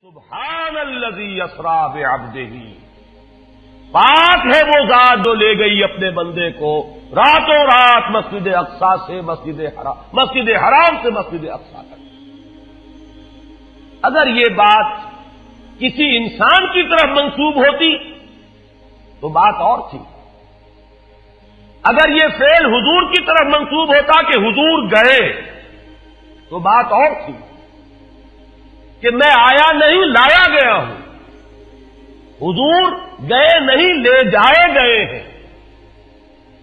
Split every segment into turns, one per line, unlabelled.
سبحان الذی اسری بعبدہ، پاک ہے وہ ذات جو لے گئی اپنے بندے کو راتوں رات مسجد اقصی سے مسجد حرام سے مسجد اقصی تک۔ اگر یہ بات کسی انسان کی طرف منسوب ہوتی تو بات اور تھی، اگر یہ فعل حضور کی طرف منسوب ہوتا کہ حضور گئے تو بات اور تھی کہ میں آیا نہیں لایا گیا ہوں، حضور گئے نہیں لے جائے گئے ہیں،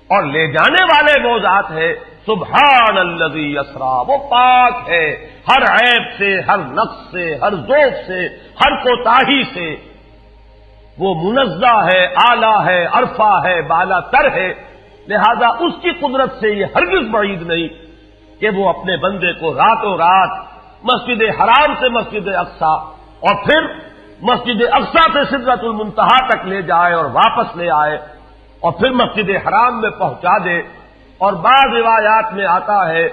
اور لے جانے والے وہ ذات ہے سبحان الذی اسری، وہ پاک ہے ہر عیب سے، ہر نقص سے، ہر ذوق سے، ہر کوتاہی سے، وہ منزہ ہے، اعلیٰ ہے، عرفہ ہے، بالا تر ہے، لہذا اس کی قدرت سے یہ ہرگز بعید نہیں کہ وہ اپنے بندے کو راتوں رات مسجد حرام سے مسجد اقصی اور پھر مسجد اقصی سے سدرۃ المنتہا تک لے جائے اور واپس لے آئے اور پھر مسجد حرام میں پہنچا دے۔ اور بعض روایات میں آتا ہے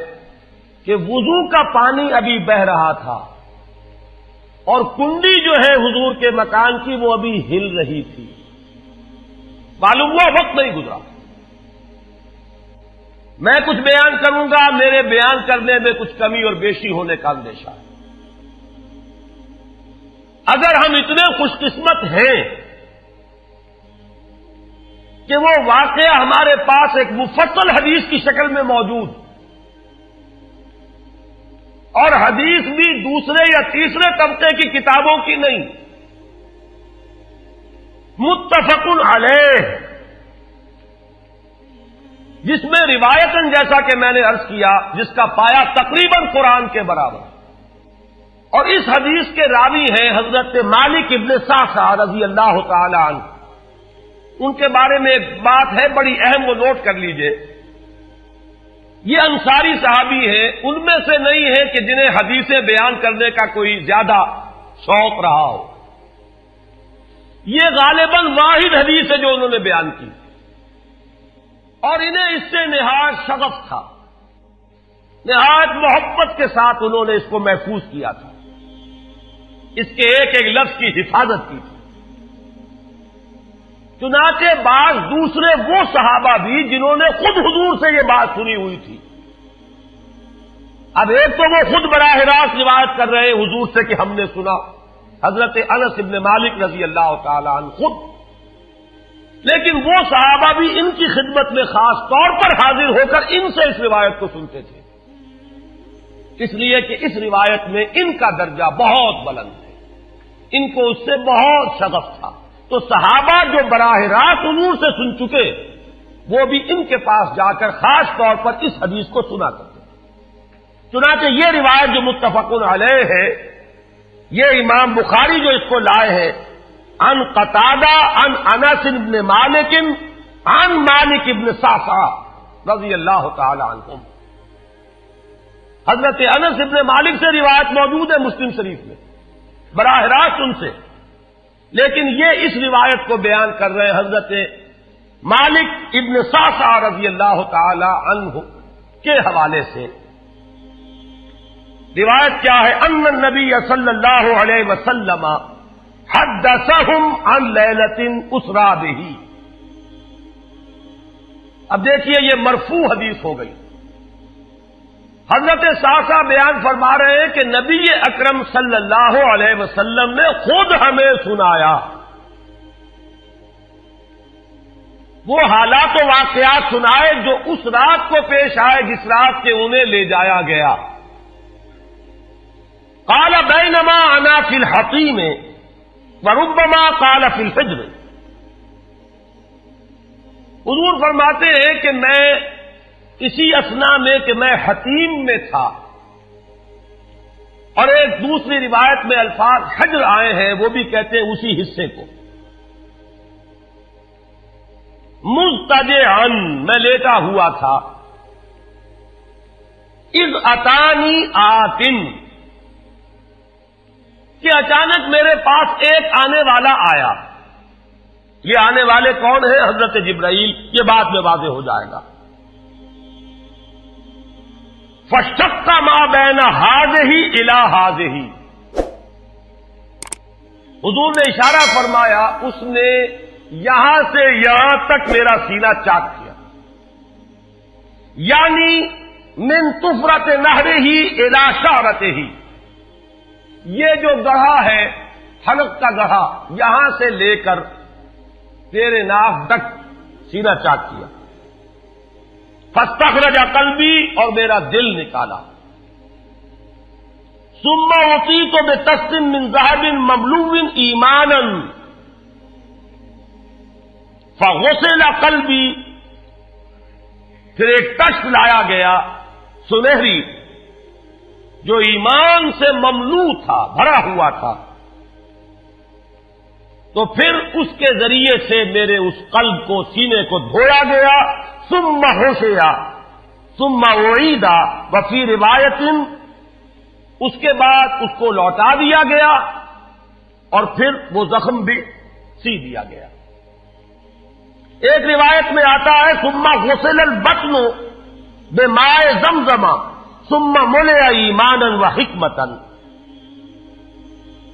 کہ وضو کا پانی ابھی بہ رہا تھا اور کنڈی جو ہے حضور کے مکان کی وہ ابھی ہل رہی تھی، معلوم ہوا وقت نہیں گزرا۔ میں کچھ بیان کروں گا، میرے بیان کرنے میں کچھ کمی اور بیشی ہونے کا اندیشہ ہے۔ اگر ہم اتنے خوش قسمت ہیں کہ وہ واقعہ ہمارے پاس ایک مفصل حدیث کی شکل میں موجود، اور حدیث بھی دوسرے یا تیسرے طبقے کی کتابوں کی نہیں، متفق علیہ، جس میں روایتاً جیسا کہ میں نے عرض کیا جس کا پایا تقریباً قرآن کے برابر، اور اس حدیث کے راوی ہیں حضرت مالک ابن صعصع رضی اللہ تعالی عنہ۔ ان کے بارے میں ایک بات ہے بڑی اہم، وہ نوٹ کر لیجئے۔ یہ انصاری صحابی ہیں، ان میں سے نہیں ہے کہ جنہیں حدیثیں بیان کرنے کا کوئی زیادہ شوق رہا ہو، یہ غالباً واحد حدیث ہے جو انہوں نے بیان کی، اور انہیں اس سے نہایت شغف تھا، نہایت محبت کے ساتھ انہوں نے اس کو محفوظ کیا تھا، اس کے ایک ایک لفظ کی حفاظت کی تھی۔ چنانچہ بعض دوسرے وہ صحابہ بھی جنہوں نے خود حضور سے یہ بات سنی ہوئی تھی، اب ایک تو وہ خود براہ راست روایت کر رہے حضور سے کہ ہم نے سنا، حضرت انس ابن مالک رضی اللہ تعالی عنہ خود، لیکن وہ صحابہ بھی ان کی خدمت میں خاص طور پر حاضر ہو کر ان سے اس روایت کو سنتے تھے، اس لیے کہ اس روایت میں ان کا درجہ بہت بلند ہے، ان کو اس سے بہت شغف تھا، تو صحابہ جو براہ راست حضور سے سن چکے وہ بھی ان کے پاس جا کر خاص طور پر اس حدیث کو سنا کرتے تھے۔ چنانچہ یہ روایت جو متفق علیہ ہے، یہ امام بخاری جو اس کو لائے ہیں عن قتادہ عن انس بن مالک عن مالک بن صعصع رضی اللہ تعالی عنہم، حضرت انس بن مالک سے روایت موجود ہے مسلم شریف میں براہ راست ان سے، لیکن یہ اس روایت کو بیان کر رہے ہیں حضرت مالک ابن صعصع رضی اللہ تعالی عنہ کے حوالے سے۔ روایت کیا ہے؟ ان النبی صلی اللہ علیہ وسلم حدثہم عن لیلۃ اسری بہ۔ اب دیکھیے یہ مرفوع حدیث ہو گئی، حضرت صعصع بیان فرما رہے ہیں کہ نبی اکرم صلی اللہ علیہ وسلم نے خود ہمیں سنایا، وہ حالات و واقعات سنائے جو اس رات کو پیش آئے جس رات کے انہیں لے جایا گیا۔ قال بینما انا فی الحطیم وربما قال فی الفجر، حضور فرماتے ہیں کہ میں اسی اثنا میں کہ میں حتیم میں تھا، اور ایک دوسری روایت میں الفاظ حجر آئے ہیں، وہ بھی کہتے ہیں اسی حصے کو، مضطجعا میں لیٹا ہوا تھا، اذ اتانی آتن کہ اچانک میرے پاس ایک آنے والا آیا۔ یہ آنے والے کون ہیں؟ حضرت جبرائیل، یہ بعد میں واضح ہو جائے گا۔ فشق ما بین ہذہ الی ہذہ، حضور نے اشارہ فرمایا، اس نے یہاں سے یہاں تک میرا سینہ چاک کیا، یعنی من طفرت نہرہ ہی الی شعرتہ ہی، یہ جو گڑھا ہے حلق کا گڑھا، یہاں سے لے کر تیرے ناف تک سینہ چاک کیا، فاستخرج قلبی، اور میرا دل نکالا، ثم اعطیت بطست من ذهب مملوء ایمانا فغسل قلبی، پھر ایک تشت لایا گیا سنہری جو ایمان سے مملوء تھا، بھرا ہوا تھا، تو پھر اس کے ذریعے سے میرے اس قلب کو، سینے کو دھویا گیا، ثم غسل ثم اعید، وفی روایت اس کے بعد اس کو لوٹا دیا گیا اور پھر وہ زخم بھی سی دیا گیا۔ ایک روایت میں آتا ہے ثم غسل البطن بماء زمزم ثم ملئ ایمانا وحکمتا،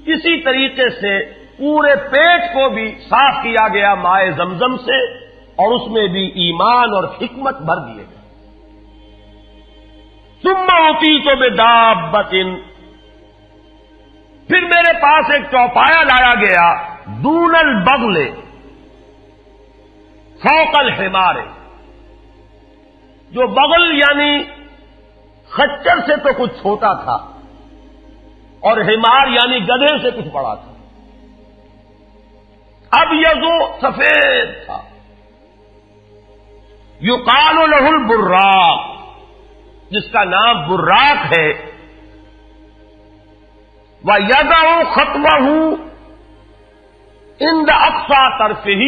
اسی طریقے سے پورے پیٹ کو بھی صاف کیا گیا مائے زمزم سے، اور اس میں بھی ایمان اور حکمت بھر دیے گئے۔ ثم اعطیت بدابۃ، پھر میرے پاس ایک چوپایا لایا گیا، دون البغل فوق الحمار، جو بغل یعنی خچر سے تو کچھ چھوٹا تھا، اور حمار یعنی گدھے سے کچھ بڑا تھا، اب یہ جو سفید تھا، یقال لہ البراق، جس کا نام براق ہے، وَيَضَعُ خَطْوَهُ عِنْدَ أَقْصَى طَرْفِهِ،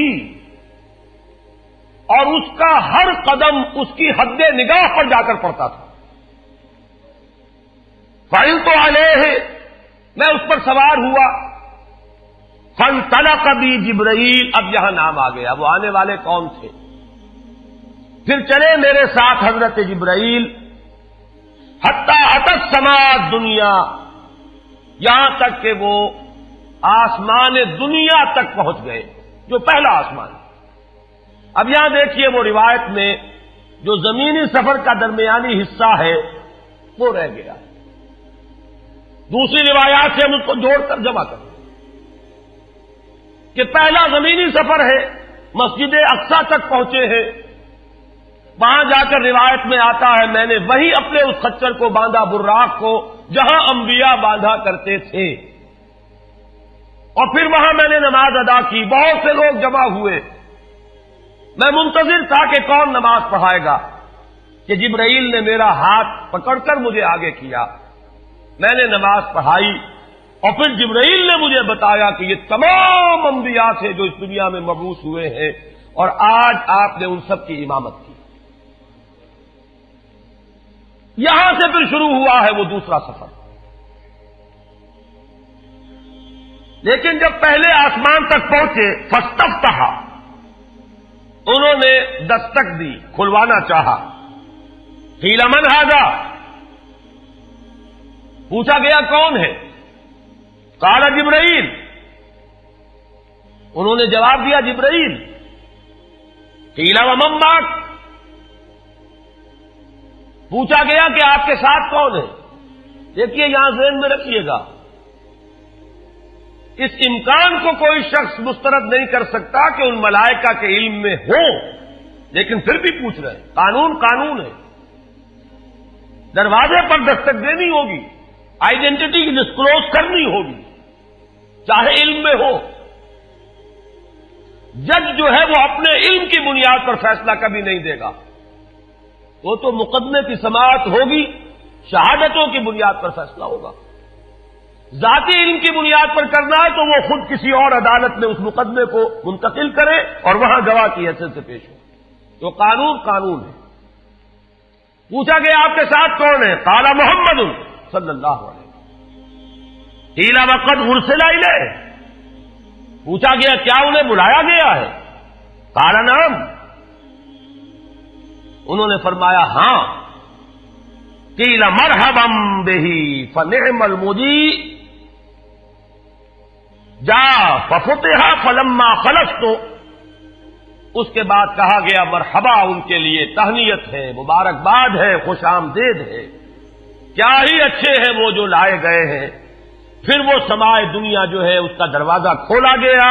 اور اس کا ہر قدم اس کی حد نگاہ پر جا کر پڑتا تھا۔ فَعِلْتُ عَلَيْهِ، میں اس پر سوار ہوا، فَانْطَلَقَ بِي جِبْرَائِیل، اب یہاں نام آ گیا، وہ آنے والے کون تھے؟ پھر چلے میرے ساتھ حضرت جبرائیل، حتی اتی السماء الدنیا، یہاں تک کہ وہ آسمان دنیا تک پہنچ گئے، جو پہلا آسمان۔ اب یہاں دیکھیے وہ روایت میں جو زمینی سفر کا درمیانی حصہ ہے وہ رہ گیا، دوسری روایات سے ہم اس کو جوڑ کر جمع کریں کہ پہلا زمینی سفر ہے، مسجد اقصی تک پہنچے ہیں، وہاں جا کر روایت میں آتا ہے میں نے وہی اپنے اس خچر کو باندھا، براق کو، جہاں انبیاء باندھا کرتے تھے، اور پھر وہاں میں نے نماز ادا کی، بہت سے لوگ جمع ہوئے، میں منتظر تھا کہ کون نماز پڑھائے گا، کہ جبرائیل نے میرا ہاتھ پکڑ کر مجھے آگے کیا، میں نے نماز پڑھائی، اور پھر جبرائیل نے مجھے بتایا کہ یہ تمام انبیاء تھے جو اس دنیا میں مبعوث ہوئے ہیں، اور آج آپ نے ان سب کی امامت کی۔ یہاں سے پھر شروع ہوا ہے وہ دوسرا سفر، لیکن جب پہلے آسمان تک پہنچے، فاستفتح، انہوں نے دستک دی، کھلوانا چاہا، قیل من ھذا، پوچھا گیا کون ہے؟ قال جبرائیل، انہوں نے جواب دیا جبرائیل۔ قیل ومن معک، پوچھا گیا کہ آپ کے ساتھ کون ہے؟ دیکھیے یہاں ذہن میں رکھیے گا، اس امکان کو کوئی شخص مسترد نہیں کر سکتا کہ ان ملائکہ کے علم میں ہو، لیکن پھر بھی پوچھ رہے ہیں، قانون قانون ہے، دروازے پر دستک دینی ہوگی، آئیڈینٹی ڈسکلوز کرنی ہوگی، چاہے علم میں ہو۔ جج جو ہے وہ اپنے علم کی بنیاد پر فیصلہ کبھی نہیں دے گا، وہ تو مقدمے کی سماعت ہوگی، شہادتوں کی بنیاد پر فیصلہ ہوگا۔ ذاتی علم کی بنیاد پر کرنا ہے تو وہ خود کسی اور عدالت میں اس مقدمے کو منتقل کرے اور وہاں گواہ کی حیثیت سے پیش ہو، تو قانون قانون ہے۔ پوچھا گیا آپ کے ساتھ کون ہے؟ قال محمد صلی اللہ علیہ وسلم۔ قیل وقد ارسل الیہ، پوچھا گیا کیا انہیں بلایا گیا ہے؟ قال نعم، انہوں نے فرمایا ہاں۔ قیل مرحبا بہ فنعم المجیء، جا ففتح فلما خلصت، اس کے بعد کہا گیا مرحبا ان کے لیے، تہنیت ہے، مبارکباد ہے، خوش آمدید ہے، کیا ہی اچھے ہیں وہ جو لائے گئے ہیں۔ پھر وہ سمائے دنیا جو ہے اس کا دروازہ کھولا گیا،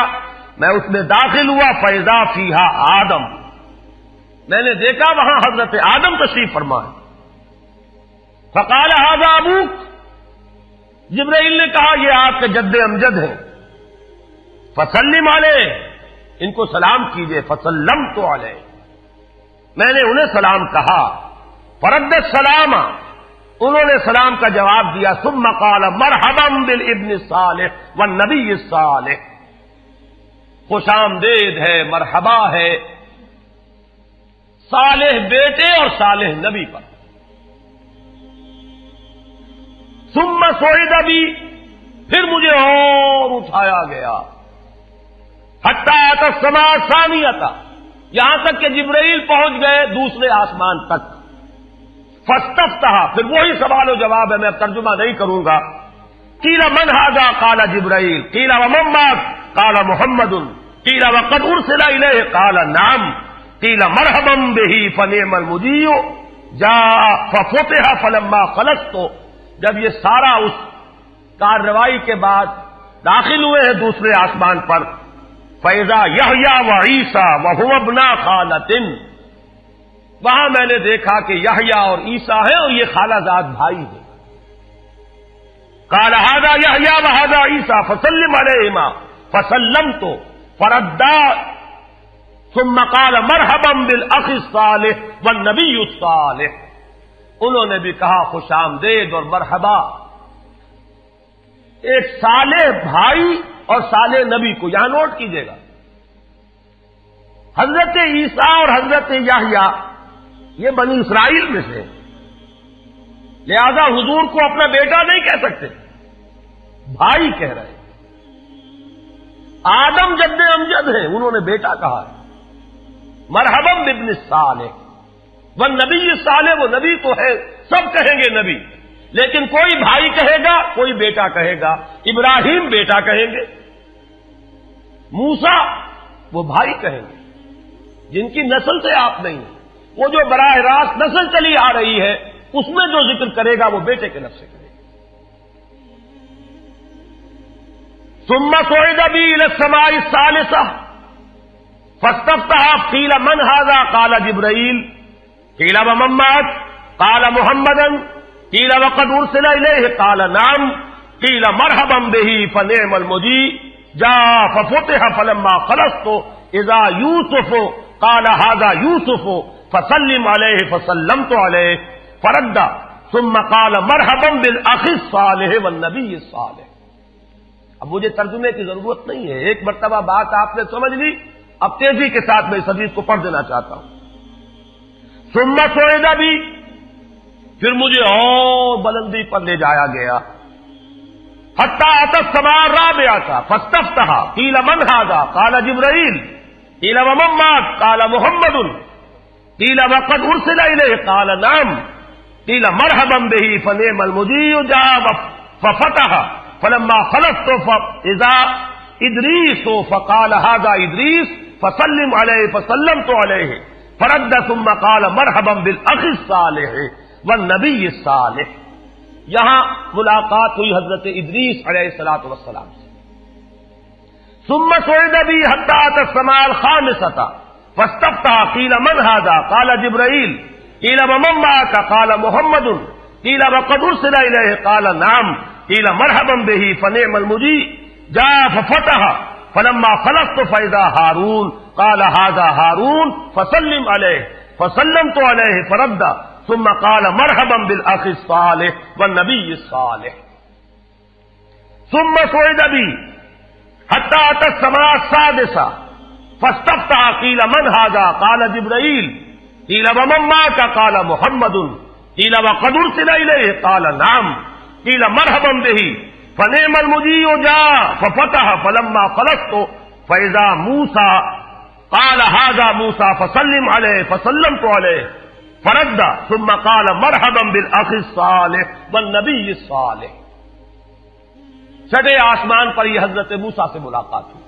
میں اس میں داخل ہوا، فیضا فیہا آدم، میں نے دیکھا وہاں حضرت آدم تشریف فرما ہے۔ فقال ھذا ابوک، جبرائیل نے کہا یہ آپ کے جد امجد ہیں، فسلم علیہ، ان کو سلام کیجئے، فسلمت علیہ، میں نے انہیں سلام کہا، فرد السلام، انہوں نے سلام کا جواب دیا، ثم قال مرحبا بالابن الصالح والنبی الصالح، خوش آمدید ہے، مرحبا ہے صالح بیٹے اور صالح نبی پر۔ ثم صعد بی، پھر مجھے اور اٹھایا گیا، حتی اتی السماء الثانیہ، یہاں تک کہ جبرائیل پہنچ گئے دوسرے آسمان تک۔ فاستفتح، پھر وہی سوال و جواب ہے، میں اب ترجمہ نہیں کروں گا۔ قیل من ھذا قال جبرائیل، قیل ومن معک قال محمد، قیل وقد ارسل الیہ قال نعم، قیل مرحبا بہ فنعم المجیء جاء ففتح فلما خلصت۔ جب یہ سارا اس کارروائی کے بعد داخل ہوئے ہیں دوسرے آسمان پر، فَإِذَا يَحْيَىٰ وَعِيسَىٰ وَهُوَ ابْنَا خَالَةٍ، وہاں میں نے دیکھا کہ یحییٰ اور عیسیٰ ہیں اور یہ خالہ زاد بھائی ہیں۔ قَالَ هَٰذَا يَحْيَىٰ وَهَٰذَا عِيسَىٰ فَسَلِّمْ عَلَيْهِمَا فَسَلَّمْتُ فَرَدَّا ثُمَّ قَالَ مَرْحَبًا بِالْأَخِ الصَّالِحِ وَالنَّبِيِّ الصَّالِحِ، انہوں نے بھی کہا خوش آمدید اور مرحبا ایک صالح بھائی اور صالح نبی کو، یہاں نوٹ کیجئے گا، حضرت عیسیٰ اور حضرت یحییٰ یہ بنی اسرائیل میں سے، لہذا حضور کو اپنا بیٹا نہیں کہہ سکتے، بھائی کہہ رہے ہیں۔ آدم جد امجد ہیں، انہوں نے بیٹا کہا ہے، مرحبا بابن الصالح والنبی الصالح، وہ نبی تو ہے، سب کہیں گے نبی، لیکن کوئی بھائی کہے گا، کوئی بیٹا کہے گا، ابراہیم بیٹا کہیں گے، موسیٰ وہ بھائی کہیں گے، جن کی نسل سے آپ نہیں ہیں، وہ جو براہ راست نسل چلی آ رہی ہے اس میں جو ذکر کرے گا وہ بیٹے کے لفظ سے کرے گا۔ ثم صعد بی الی السماء الثالثہ فاستفتح قیل من ھذا قال جبرائیل، قیل ومن معک قال محمدا، قیل وقد ارسل الیہ قال نعم، قیل مرحبا بہ فنعم المجیء جاء ففتح فلما خلصت اذا یوسف قال ھذا یوسف فسلم علیہ فسلمت علیہ فرد ثم قال مرحبا بالاخ الصالح والنبی الصالح۔ اب مجھے ترجمے کی ضرورت نہیں ہے، ایک مرتبہ بات آپ نے سمجھ لی، اب تیزی کے ساتھ میں اس حدیث کو پڑھ دینا چاہتا ہوں۔ ثم صعد بی، پھر مجھے اور بلندی پر لے جایا گیا، حتی اتی السماء الرابعہ فاستفتح قیل من ھذا قال جبرائیل، قیل ومن معک قال محمد، قیل وقد ارسل الیہ قال نعم، قیل مرحبا بہ فنعم المجیء جاء ففتح فلما خلصت فاذا ادریس فقال ھذا ادریس فسلم علیہ فسلمت علیہ فرد ثم قال مرحبا بالاخ الصالح والنبی الصالح۔ یہاں ملاقات ہوئی حضرت ادریس علیہ الصلوۃ والسلام سے۔ ثم صعد بی حتی اتی السماء الخامسۃ فاستفتح قیل من ھذا قال جبرائیل، قیل ومن معک قال محمد، قیل وقد ارسل الیہ قال نعم، قیل مرحبا بہ فنعم المجیء جاء ففتح فلما خلصت فاذا ہارون قال ھذا ہارون فسلم علیہ فسلمت علیہ فرد ثم قال مرحبا بالاخ الصالح والنبی الصالح۔ ثم صعد بی حتی اتی السماء السادسہ فاستفتح قیل من ھذا قال جبرائیل، قیل ومن معک قال محمد، قیل وقد ارسل الیہ قال نعم، قیل مرحبا بہ فنعم المجیء جاء ففتح فلما خلصت فاذا موسیٰ قال ھذا موسیٰ فسلم علیہ فسلمت علیہ فرد ثم قال مرحبا بالاخ الصالح والنبی الصالح۔ چھٹے آسمان پر یہ حضرت موسیٰ سے ملاقات ہوئی۔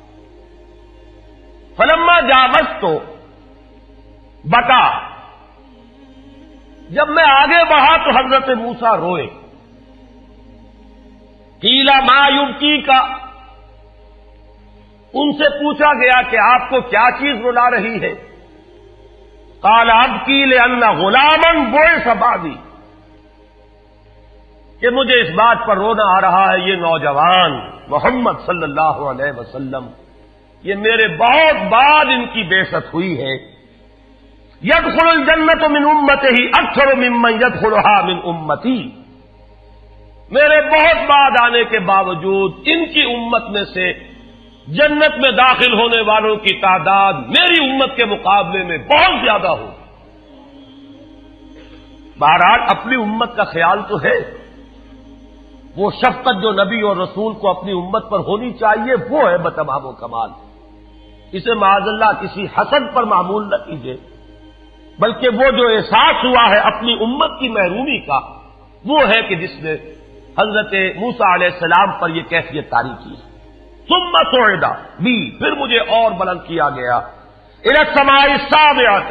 فلما جاوزت بکا، جب میں آگے بڑھا تو حضرت موسیٰ روئے۔ قیل ما یبکیک، ان سے پوچھا گیا کہ آپ کو کیا چیز رلا رہی ہے؟ قال ابکی لأن غلاما بعث بعدی، کہ مجھے اس بات پر رونا آ رہا ہے یہ نوجوان محمد صلی اللہ علیہ وسلم، یہ میرے بہت بعد ان کی بعثت ہوئی ہے۔ يدخل الجنت من امتہ اکثر ممن يدخلها من امتی، میرے بہت بعد آنے کے باوجود ان کی امت میں سے جنت میں داخل ہونے والوں کی تعداد میری امت کے مقابلے میں بہت زیادہ ہو۔ بہرحال اپنی امت کا خیال تو ہے، وہ شفقت جو نبی اور رسول کو اپنی امت پر ہونی چاہیے وہ ہے بتمام و کمال۔ اسے معاذ اللہ کسی حسد پر معمول نہ کیجیے، بلکہ وہ جو احساس ہوا ہے اپنی امت کی محرومی کا، وہ ہے کہ جس نے حضرت موسیٰ علیہ السلام پر یہ کیفیت طاری کی۔ ثم صعد بی، پھر مجھے اور بلند کیا گیا، الی السماء السابعۃ،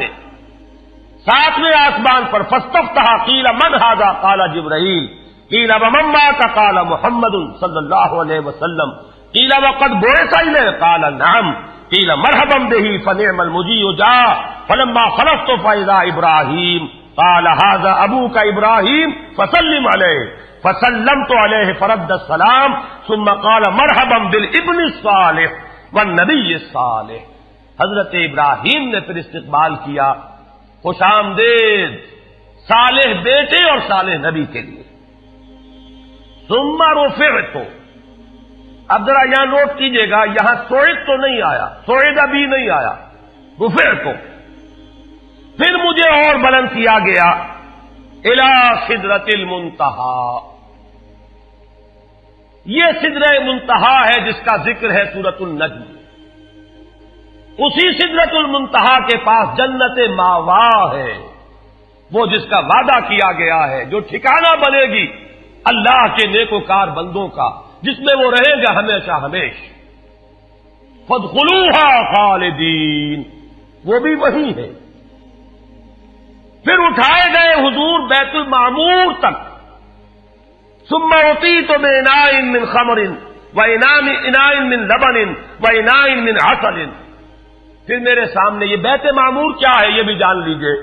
ساتویں آسمان پر، فاستفتح قیل من ھذا قال جبرائیل، قیل ومن معک قال محمد صلی اللہ علیہ وسلم، قیل وقد بعث الیہ قال نعم، قیل مرحبا بہ فنعم المجیء جاء، فلما خلصت فاذا ابراہیم قال ھذا ابوک ابراہیم فسلم علیہ، فسلمت علیہ فرد السلام، ثم قال مرحبا بالابن الصالح والنبی الصالح، حضرت ابراہیم نے پھر استقبال کیا، خوش آمدید صالح بیٹے اور صالح نبی کے لیے۔ ثم رفعت، اب ذرا یہاں نوٹ کیجئے گا، یہاں سوئد تو نہیں آیا، سوئد ابھی نہیں آیا، رفعت، پھر مجھے اور بلند کیا گیا، الی سدرۃ المنتہی، یہ سدرہ منتہا ہے جس کا ذکر ہے سورۃ النجم، اسی سدرۃ المنتہا کے پاس جنت ماوا ہے، وہ جس کا وعدہ کیا گیا ہے، جو ٹھکانہ بنے گی اللہ کے نیکوکار بندوں کا، جس میں وہ رہیں گا ہمیشہ ہمیش۔ فادخلوها خالدین، وہ بھی وہی ہے۔ پھر اٹھائے گئے حضور بیت المعمور تک، ثم اعطیت باناء من خمر واناء من لبن واناء من عسل، پھر میرے سامنے یہ بیت معمور کیا ہے یہ بھی جان لیجئے،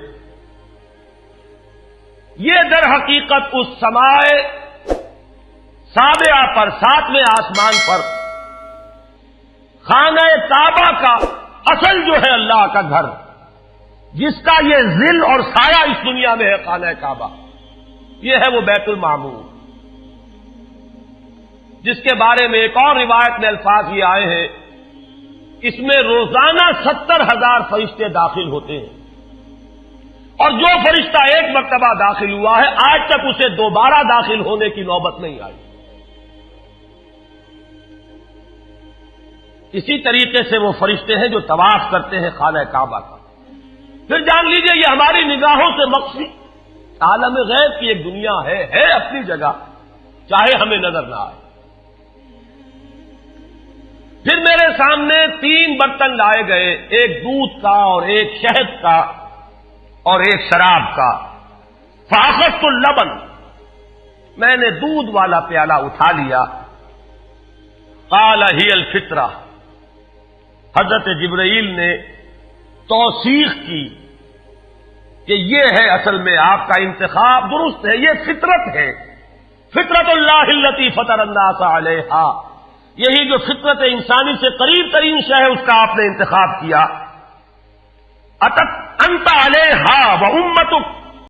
یہ در حقیقت اس سماء سابعہ پر، ساتویں آسمان پر، خانہ کعبہ کا اصل جو ہے اللہ کا گھر، جس کا یہ ظل اور سایہ اس دنیا میں ہے، خانہ کعبہ، یہ ہے وہ بیت المعمور، جس کے بارے میں ایک اور روایت میں الفاظ یہ آئے ہیں، اس میں روزانہ 70,000 فرشتے داخل ہوتے ہیں، اور جو فرشتہ ایک مرتبہ داخل ہوا ہے آج تک اسے دوبارہ داخل ہونے کی نوبت نہیں آئی۔ اسی طریقے سے وہ فرشتے ہیں جو طواف کرتے ہیں خانہ کعبہ کا۔ پھر جان لیجئے یہ ہماری نگاہوں سے مخفی عالم غیب کی ایک دنیا ہے اپنی جگہ، چاہے ہمیں نظر نہ آئے۔ پھر میرے سامنے 3 برتن لائے گئے، ایک دودھ کا اور ایک شہد کا اور ایک شراب کا۔ فاخذت اللبن، میں نے دودھ والا پیالہ اٹھا لیا۔ قال ہی الفطرہ، حضرت جبرائیل نے توثیق کی کہ یہ ہے اصل میں آپ کا انتخاب درست ہے، یہ فطرت ہے، فطرت اللہ التی فطر الناس علیہا، یہی جو فطرت انسانی سے قریب ترین شے ہے اس کا آپ نے انتخاب کیا۔ انت علیہا و امتک،